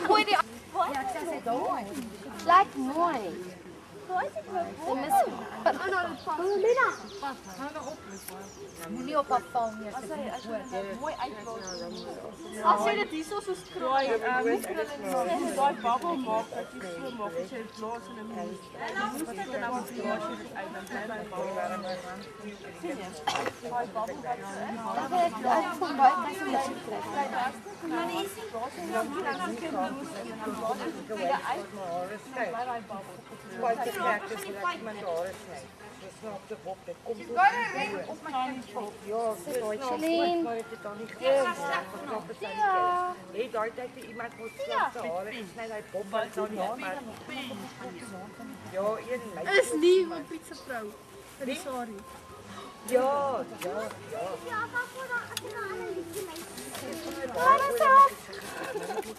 Gooi die Lijkt mooi. Ze missen. Moenie op haar val nie as jy mooi uitbou. As jy dit hierso so skraai, daai babbel maak dat jy so maak as jy dit blaas in 'n minuut. Jy moet dit dan moet jy uit dan bly daai babbel. Sien jy? Daai babbel wat ek van baie kant af kry. Maar nie is nie. Dan kan jy bloos en dan blaas jy dit uit. Maar daai babbel. Quite the practice dat iemand hare sny. Dis nou op die kop, dit kom toe. Op my kop. Ja, dit is Celine. Maar dit dan nie goed. Ja. Hey, daai tyd het iemand moet sny hare gesny, hy pop wat nou nie maar. Ja, een lyk. Is nie 'n pizza vrou. Vir die sari. Ja. Ja, wat voor dan as jy nou aan 'n liedjie luister. Wat is dit?